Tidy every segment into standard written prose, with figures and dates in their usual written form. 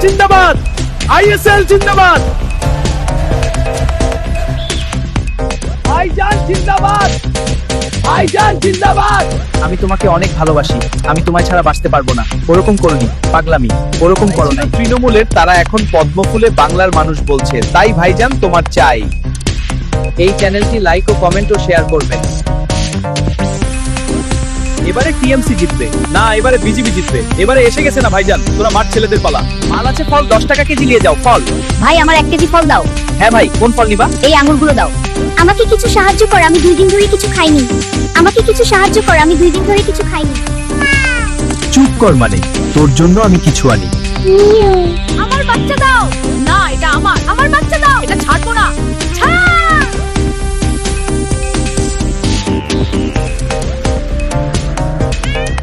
জিন্দাবাদ, আইএসএল জিন্দাবাদ, ভাইজান জিন্দাবাদ, ভাইজান জিন্দাবাদ। আমি তোমাকে অনেক ভালোবাসি, আমি তোমায় ছাড়া বাঁচতে পারবো না। ওরকম করনি পাগলামি, ওরকম করো না। তৃণমূলের তারা এখন পদ্মফুলে বাংলার মানুষ বলছে, তাই ভাইজান তোমার চাই। এই চ্যানেলটি লাইক ও কমেন্ট ও শেয়ার করবেন। এবারে টিএমসি জিতবে না, এবারে বিজেপি জিতবে। এবারে এসে গেছে না ভাইজান, তোরা মাঠ ছেলেদের পালা। মাল আছে ফল 10 টাকা কেজি নিয়ে যাও। ফল ভাই আমার 1 কেজি ফল দাও। হ্যাঁ ভাই, কোন ফল নিবা? এই আঙ্গুরগুলো দাও। আমাকে কিছু সাহায্য কর, আমি 2 দিন ধরে কিছু খাইনি। আমাকে কিছু সাহায্য কর, আমি 2 দিন ধরে কিছু খাইনি। চুপ কর, মানে তোর জন্য আমি কিছু আনি। আমার বাচ্চা দাও। না এটা আমার বাচ্চা দাও, এটা ছাড়বো না। ছাড়।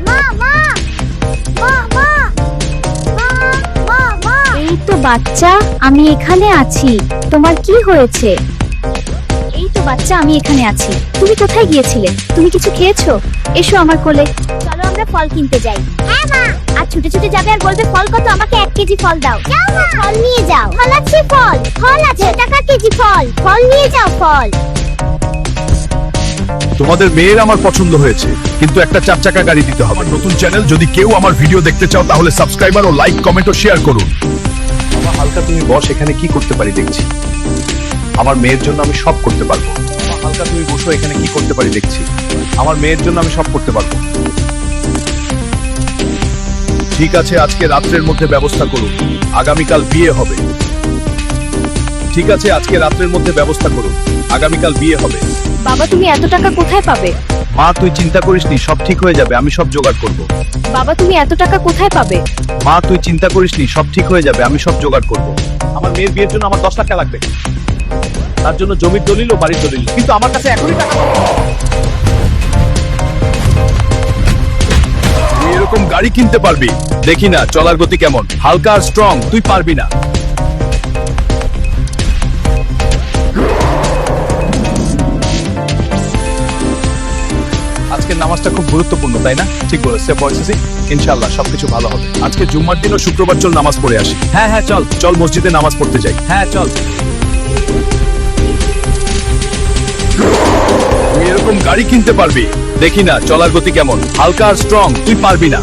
মা মা মা মা মা মা। এই তো বাচ্চা, আমি এখানে আছি। তোমার কি হয়েছে? এই তো বাচ্চা, আমি এখানে আছি। তুমি কোথায় গিয়েছিলে? তুমি কিছু খেয়েছো? এসো আমার কোলে। চলো আমরা ফল কিনতে যাই। হ্যাঁ মা। আর ছুটে ছুটে যাবে আর বলবে ফল কত, আমাকে 1 কেজি ফল দাও। যাও মা, ফল নিয়ে যাও। ফল আছে, ফল আছে, টাকা কেজি ফল। ফল নিয়ে যাও, ফল। তোমাদের মেয়ের আমার পছন্দ হয়েছে, কিন্তু একটা 4 চাকা গাড়ি দিতে হবে। নতুন চ্যানেল, যদি কেউ আমার ভিডিও দেখতে চাও তাহলে সাবস্ক্রাইবার ও লাইক কমেন্ট ও শেয়ার করুন। বাবা হালকা, তুমি বস, এখানে কি করতে পারি দেখছি। আমার মেয়ের জন্য আমি সব করতে পারবো। বাবা হালকা, তুমি বসো, এখানে কি করতে পারি দেখছি। আমার মেয়ের জন্য আমি সব করতে পারবো। ঠিক আছে, আজকে রাত্রের মধ্যে ব্যবস্থা করুন, আগামীকাল বিয়ে হবে। ঠিক আছে, আজকে রাত্রের মধ্যে ব্যবস্থা করুন, আগামীকাল বিয়ে হবে। বাবা তুমি এত টাকা কোথায় পাবে? মা তুই চিন্তা করিস নি, সব ঠিক হয়ে যাবে, আমি সব জোগাড় করব। বাবা তুমি এত টাকা কোথায় পাবে? মা তুই চিন্তা করিস নি, সব ঠিক হয়ে যাবে, আমি সব জোগাড় করব। আমার মেয়ের বিয়ের জন্য আমার 10 লাখ টাকা লাগবে। তার জন্য জমির দলিল ও বাড়ির দলিল, কিন্তু আমার কাছে এখনই টাকা নেই। তুই এরকম গাড়ি কিনতে পারবি? দেখি না চলার গতি কেমন। হালকা আর স্ট্রং, তুই পারবি না। আজকের নামাজটা খুব গুরুত্বপূর্ণ, তাই না? ঠিক বলেছে বয়সী, ইনশাআল্লাহ সবকিছু ভালো হবে। আজকে জুম্মার দিন ও শুক্রবার, চল নামাজ পড়ে আসি। হ্যাঁ হ্যাঁ চল। চল মসজিদে নামাজ পড়তে যাই। হ্যাঁ চল। তুই এরকম গাড়ি কিনতে পারবি? দেখি না চলার গতি কেমন। হালকা আর স্ট্রং, তুই পারবি না।